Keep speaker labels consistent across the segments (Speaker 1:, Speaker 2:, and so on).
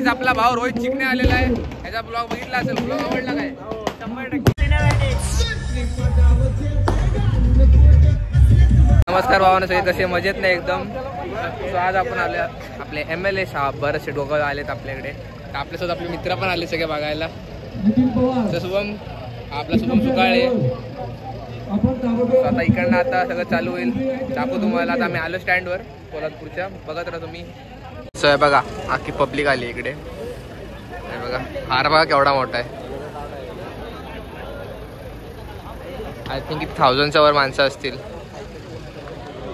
Speaker 1: Guys आपला भाऊ रोहित चिकणे आलेला आहे. ह्याचा ब्लॉग बघितला असेल. ब्लॉग आवडला काय? 100%. नमस्कार भावांनो, सगळे कसे मजेत नाही एकदम. सो आज आपण आले आपले MLA साहेब बरेचसे डोकं आलेत आपल्याकडे. आपल्यासोबत आपले मित्र पण आले सगळे बघायला. शुभम आपला शुभम सुकाळे. आता इकडनं आता सगळं चालू होईल. दाखवू तुम्हाला. आता आम्ही आलो स्टँडवर कोल्हापूरच्या. बघत राहा तुम्ही. सो बघा अख्खी पब्लिक आली इकडे. बघा हार बघा केवढा मोठा आहे. आय थिंक 1000च्या वर माणसं असतील.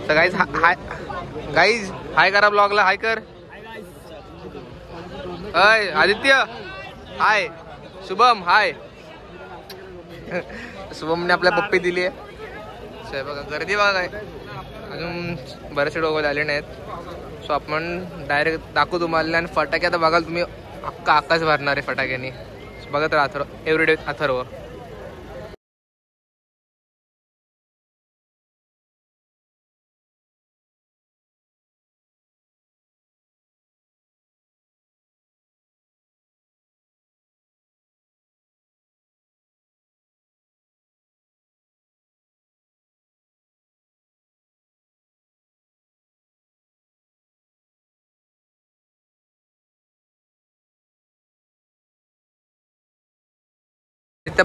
Speaker 1: तर गाईज हाय गाईज हाय करा ब्लॉगला. हाय कर. हाय आदित्य. हाय शुभम. हाय. शुभमने आपल्या पप्पी दिली आहे. सो बघा गर्दी बघा काय. अजून बरेचसे डोकं आले नाहीत. सो आपण डायरेक्ट दाखवू तुम्हाला. आणि फटाके आता बघाल तुम्ही अख्खा आकाश भरणार आहे फटाक्याने. बघत राहा अथर्व. एव्हरीडे अथर्व.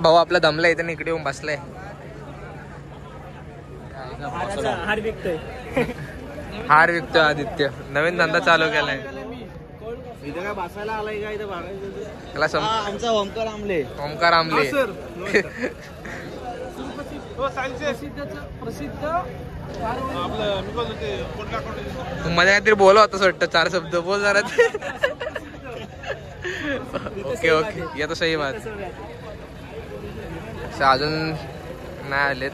Speaker 1: भाऊ आपला दमला इथे इकडे येऊन बसलाय. हार विकतोय. हार विकतोय आदित्य. नवीन धंदा चालू केलाय.
Speaker 2: इथे काय बसायला आलाय का? इथे
Speaker 1: त्याला
Speaker 2: आमचा ओमकार आमले.
Speaker 1: ओमकार आमले
Speaker 2: प्रसिद्ध.
Speaker 1: मध्ये काहीतरी बोला होता वाटतं. 4 शब्द बोल जरा. ओके ओके या तो सही बात. अजून नाही आलेत.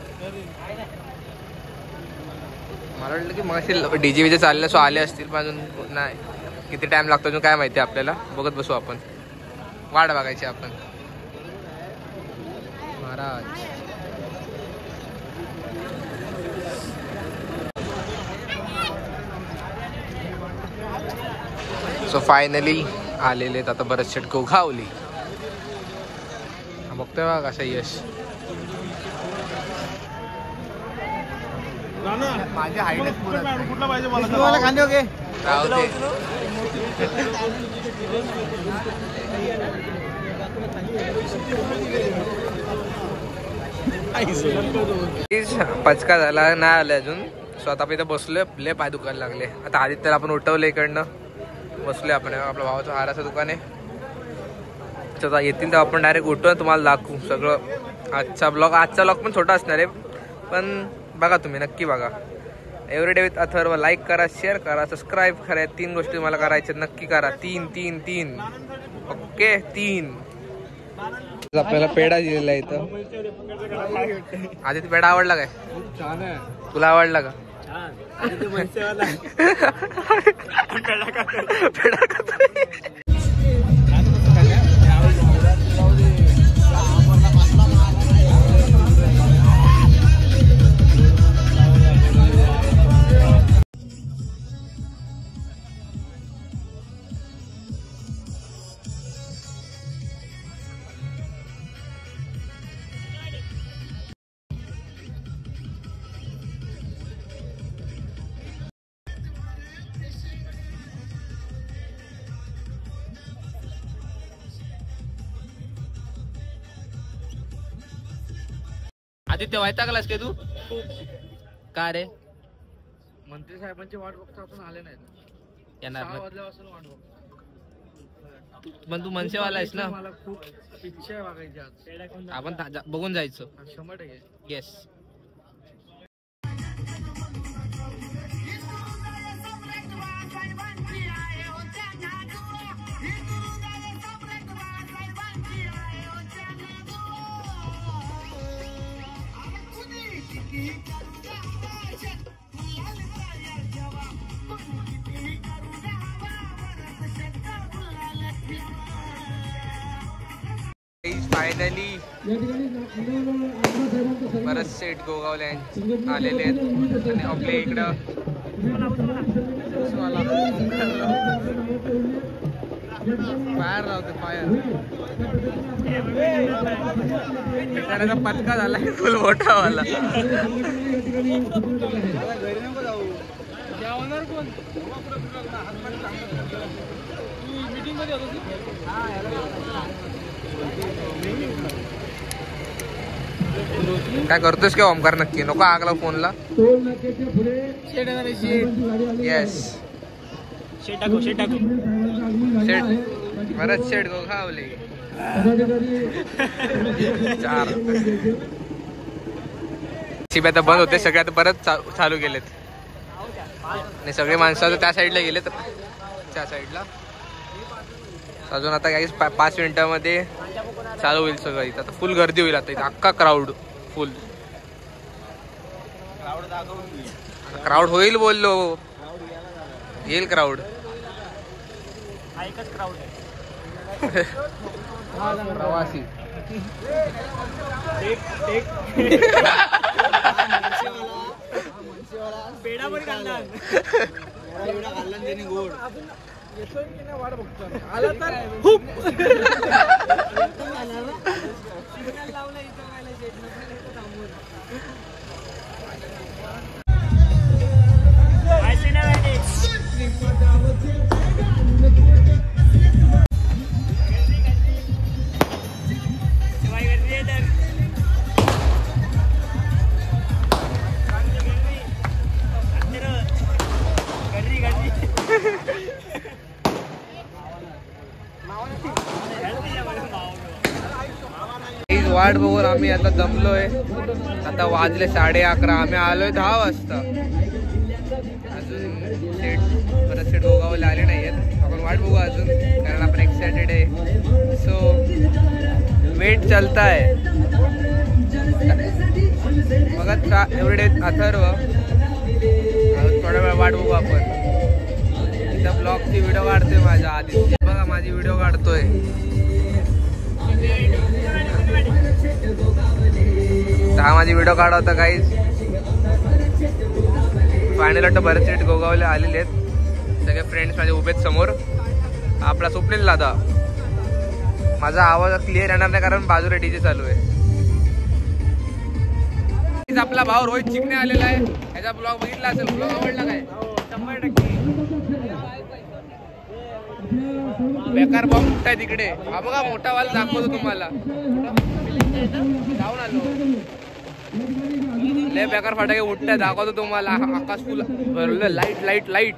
Speaker 1: मला वाटलं की मग डीजे विजे चालले. सो आले असतील पण अजून नाही. किती टाइम लागतो अजून काय माहिती आपल्याला. बघत बसू आपण. वाट बघायची आपण. महाराज सो फायनली आलेले आहेत आता बरेचसे गोगावली. बघतोय बघा कसं यश. माझी हाईटच कुठला पाहिजे मला. खांदे ओके पचका झाला नाही आले अजून. स्वतः इथे बसलोय. लय पाय दुखायला लागले. आता आदित्यला आपण उठवलं इकडनं. बसलोय आपण. आपल्या भावाचं हाराचं दुकान आहे. येतील तर आपण डायरेक्ट उठून तुम्हाला दाखवू सगळं. आजचा ब्लॉग पण छोटा असणार आहे. पण बघा तुम्ही नक्की बघा. Everyday with Atharva. लाईक करा, शेअर करा, सबस्क्राईब करा. 3 गोष्टी तुम्हाला करायच्या. नक्की करा. 3 ओके 3. आपल्याला पेढा दिलेला आहे इथं. आदित्य पेढा आवडला काय? तुला आवडला का? आदित्य वैतागलास काय तू? का रे? मंत्री साहेबांची वाट बघतो आपण. आले नाहीत. येणार वाजल्यापासून वाट बघतो. पण तू मनसेवाला आहेस ना. मला खूप इच्छा आहे बघायची आज. आपण बघून जायचं 100%. येस. फायनली बरेच सेट गोगावले आलेले आहेत आणि आपल्या इकडं फायर राहते फायर. त्याचा पचका झाला फुल मोठा वाला.
Speaker 2: घरी नको जाऊ.
Speaker 3: जेवणार कोण मीटिंग मध्ये होतो.
Speaker 1: काय करतोस का ओमकार? नक्की नको आगला फोनला. येस
Speaker 3: शेट टाकू शेट टाकू
Speaker 1: शेट बरंच शेट गो खावले 4 शिबे आता बंद होते सगळे, आता परत चालू केलेत आणि सगळे माणसं आता त्या साईडला गेलेत, त्या साईडला. अजून आता काही 5 मिनिटांमध्ये चालू होईल सगळं. इथं आता फुल गर्दी होईल. आता इथं अख्खा क्राऊड फुल. क्राऊड होईल बोललो, येईल क्राऊड.
Speaker 3: एकच क्राऊड आहे.
Speaker 1: प्रवासी
Speaker 3: पेढा पण खाल्ला.
Speaker 2: एवढा खाल्ला त्यांनी गोड.
Speaker 3: वाट बघतो
Speaker 1: वाट बघून आम्ही आता दमलोय. आता वाजले 11:30. आम्ही आलोय 10 वाजता. अजून परत सेट गोगावले आले नाही आहेत. आपण वाट बघू अजून, कारण आपण एक्सायटेड आहे. सो वेट चलता है. बघा एवढे अथर्व. थोडा वेळ वाट बघू आपण. इथं ब्लॉगची व्हिडिओ काढतोय माझ्या आधी. बघा माझी व्हिडिओ काढतोय. हा माझी व्हिडिओ काढा होता काहीच. फायनल वाटतं बरेच सेट गोगावले आलेले आहेत. सगळे फ्रेंड्स माझे उभेत समोर. आपला स्वप्नील दादा. माझा आवाज क्लिअर येणार नाही कारण बाजूला डीजे चालू आहे. आपला भाऊ रोहित चिकणे आलेला आहे. याचा ब्लॉग बघितला असेल. ब्लॉग आवडला काय? 100%. बेकार बॉम्ब मोठा तिकडे. हा बघा मोठा वाला दाखवतो तुम्हाला. जाऊन आलो. लय बेकार फटाके उठताय दाखवतो तुम्हाला. आकाश फुल भरलं. Light light light.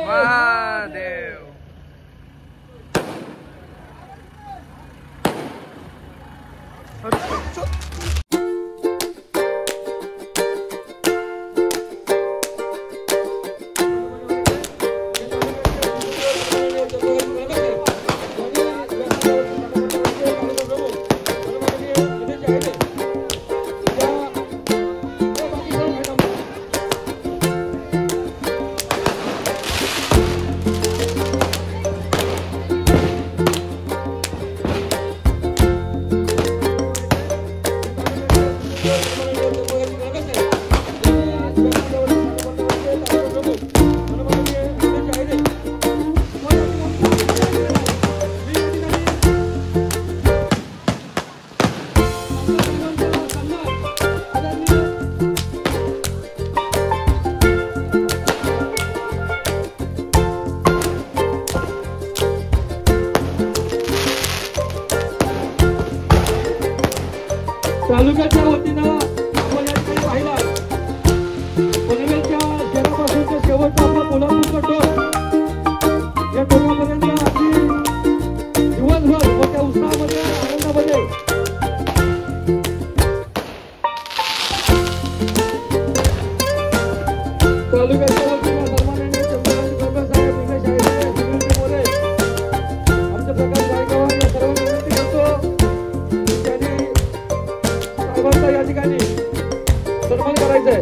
Speaker 1: महादेव.
Speaker 3: तालुक्याच्या वतीनं आपण या ठिकाणी पाहिला पनवेलच्या शहरापासून ते शेवटचा आपला कोल्हापूरचा टोक या टोकापर्यंत अगदी दिवसभर मोठ्या उत्साहामध्ये आनंदामध्ये तालुक्याच्या वतीनं सन्माननीय चंद्रकांत साहेब इकडे शाळेचे सिक्युरिटी मोरे आमचे प्रकाश गायकवाड या सर्व विनंती करतो त्यांनी साहेबांचा या ठिकाणी सन्मान करायचा आहे.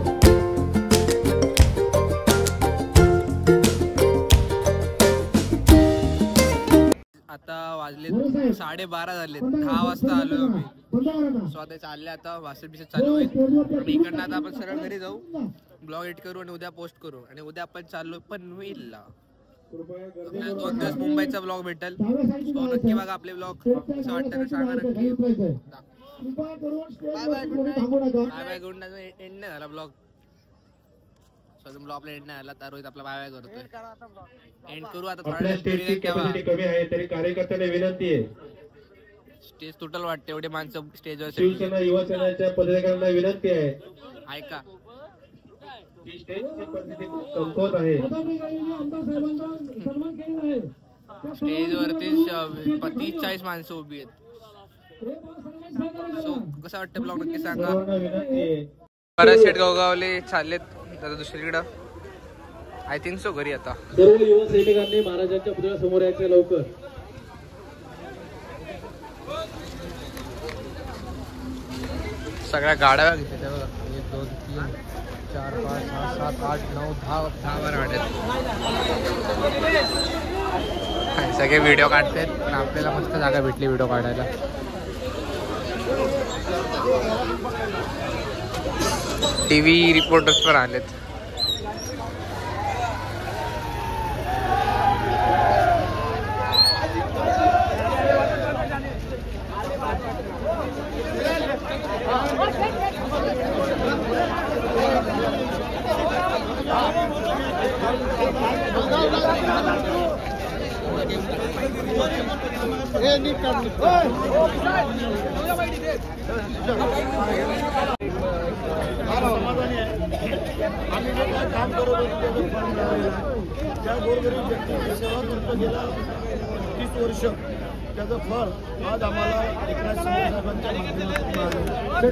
Speaker 1: आता वाजले 12:30 झाले. 10 वाजता आलो आम्ही. सो आता चालले आता वासर बिसर चालू होईल आणि इकडनं आता आपण सरळ घरी जाऊ, ब्लॉग एडिट करू आणि उद्या पोस्ट करू आणि उद्या आपण चाललो पनवेलला. आपल्याला 2 दिवस मुंबईचा ब्लॉग भेटेल. सो नक्की बघा आपले ब्लॉग. कसं वाटतं ते सांगा नक्की. Bye bye good night. End नाही झाला ब्लॉग. सो ब्लॉग आपला एंड नाही झाला तर रोहित आपला बाय बाय करतोय. एंड करू आता. थोडा
Speaker 4: कमी आहे तरी कार्यकर्त्यांना विनंती आहे.
Speaker 1: स्टेज तुटल वाटते एवढे माणसं स्टेजवर.
Speaker 4: शिवसेना युवा सेनेच्या पदाधिकाऱ्यांना विनंती आहे.
Speaker 1: ऐका
Speaker 4: स्टेजची परिस्थिती कमकुवत आहे.
Speaker 1: स्टेजवरती 30-40 माणसं उभी आहेत. सो कसं वाटतं ब्लॉग नक्की सांगा.
Speaker 4: विनंती आहे.
Speaker 1: परत शेट गावगावले चाललेत आता दुसरीकडं. आय थिंक सो घरी आता.
Speaker 3: सर्व युवा सैनिकांनी महाराजांच्या पुतळ्या समोर यायचे लवकर.
Speaker 1: सगळ्या गाड्या घेतल्या बघा. 1 2 3 4 5 6 7 8 9 10 12 गाड्या. सगळे व्हिडिओ काढतात पण आपल्याला मस्त जागा भेटली व्हिडिओ काढायला. टीव्ही रिपोर्टर्स पण आलेत.
Speaker 2: आम्ही जे काय काम करत होतो त्या गोरगरीब व्यक्तीची सेवा करतो गेला 30 वर्ष. त्याचं फळ आज आम्हाला एकनाथ शिंदे साहेबांच्या माध्यमातून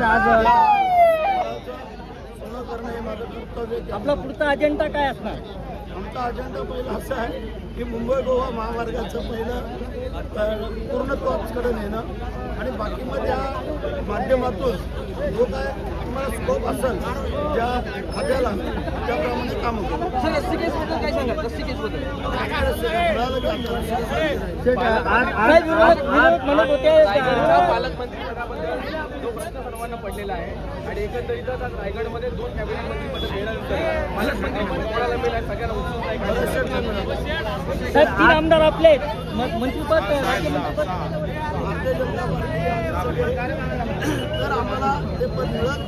Speaker 2: आज सोनं करणं हे माझं कर्तव्य. आपला पुढचा अजेंडा काय असणार? आमचा अजेंडा पहिला असा आहे की मुंबई गोवा महामार्गाचं पहिलं पूर्णत्वाकडे नेणं आणि बाकी मग त्या माध्यमातून जो काय तुम्हाला स्कोप असेल ज्या खात्याला त्याप्रमाणे कामं करू.
Speaker 3: काय सांगा रस्तिकेसबद्दल
Speaker 2: मिळालं की
Speaker 3: म्हणत होते
Speaker 1: पालकमंत्री पदाबद्दल जो प्रश्न सर्वांना पडलेला आहे आणि एकंदरीतच आज रायगडमध्ये 2 कॅबिनेट मंत्री पद मिळाल्यानंतर पालकमंत्री कोणाला मिळालं सगळ्यांना उत्सुकता आहे.
Speaker 3: साहेब 3 आमदार आपले मंत्रीपद राज्यमंत्रीपद
Speaker 2: भारतीय जनता पार्टी तर आम्हाला ते पद मिळत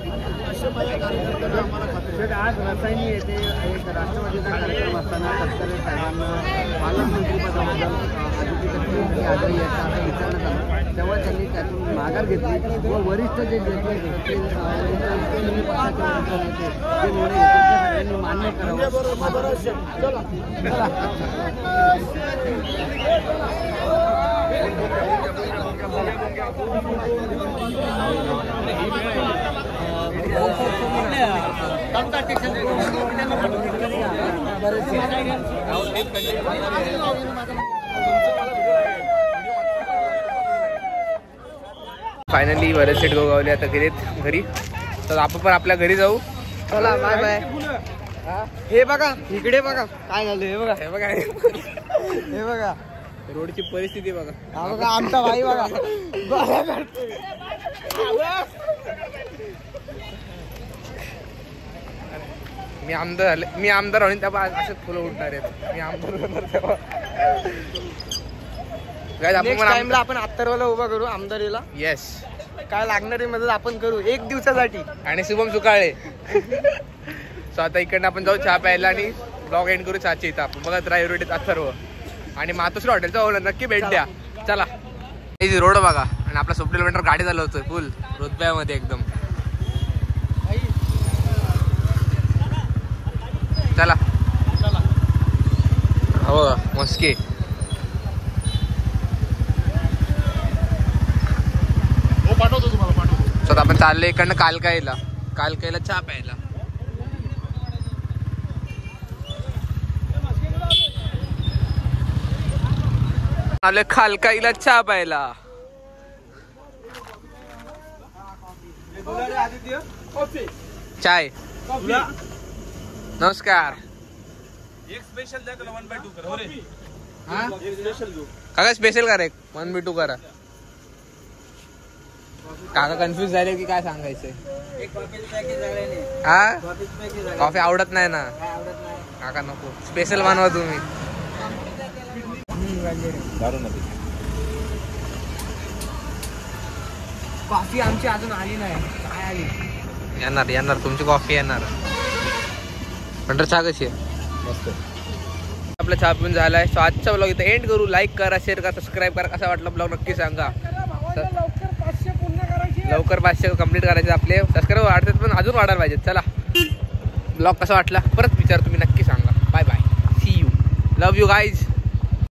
Speaker 2: अशा माझ्या कार्यकर्त्यांना आम्हाला खात्री.
Speaker 3: आज रसायनी येथे एक राष्ट्रवादीचा कार्यक्रम असताना तत्कालीन साहेबांना पालकमंत्रीपदाबद्दल आग्रही याचा असं विचारण्यात आलं. तेव्हा त्यांनी त्यातून माघार घेतली व वरिष्ठ जे घेतले ते पक्षाचे वरिष्ठ नेते जे निर्णय घेतले
Speaker 2: म्हणजे बरोबर चला
Speaker 1: फायनली वरद शेठ गोगावले आता घरी. तर आपण पण आपल्या घरी जाऊ.
Speaker 5: चला बाय बाय. हे बघा इकडे बघा काय झालं. हे बघा
Speaker 1: हे बघा
Speaker 5: हे बघा
Speaker 1: रोडची परिस्थिती बघा.
Speaker 5: हा बघा आमचा भाई बघा.
Speaker 1: मी आमदार होईन तेव्हा असेच फुलं उठणार आहेत. मी आमदार होणार तेव्हा.
Speaker 5: नेक्स्ट टाइमला आपण अत्तरवाला उभा करू आमदारीला.
Speaker 1: येस.
Speaker 5: काय लागणारी मदत आपण करू 1 दिवसासाठी.
Speaker 1: आणि शुभम सुकाळे. सो आता इकडनं आपण जाऊ चहा प्यायला आणि ब्लॉग एंड करू चहाची इथं. आपण बघा रायरोडीत अथर्व आणि मातोश्री हॉटेलचा ओला नक्की भेट द्या. चला रोड बघा. आणि आपला सप्लिमेंटर गाडी चालवतोय फुल रुतब्यामध्ये एकदम. चला हो मस्के. स्वतः आपण चाललोय इकडनं कालकाईला चहा प्यायला. आले खालकाईला चहा प्यायला. चाय. नमस्कार.
Speaker 6: एक स्पेशल द्या त्याला 1/2 करा. हो रे
Speaker 1: एक स्पेशल देऊ काका. स्पेशल करा एक 1/2 करा. काका कन्फ्युज झाले की काय सांगायचंय. हा कॉफी आवडत नाही ना काका. नको स्पेशल बनवा तुम्ही.
Speaker 5: कॉफी आमची अजून आली नाही. काय आली.
Speaker 1: येणार तुमची कॉफी येणार. पण चहा कशी आहे. मस्त. आपला चहा पिऊन झालाय. सो आजचा ब्लॉग इथं एंड करू. लाईक करा, शेअर करा, सबस्क्राईब करा. कसा वाटला ब्लॉग नक्की सांगा. लवकर 500 कंप्लीट करायचे आपले. सबस्क्राईब वाढतात पण अजून वाढायला पाहिजे. चला ब्लॉग कसा वाटला परत विचार तुम्ही नक्की सांगा. Bye bye. See you. Love you guys.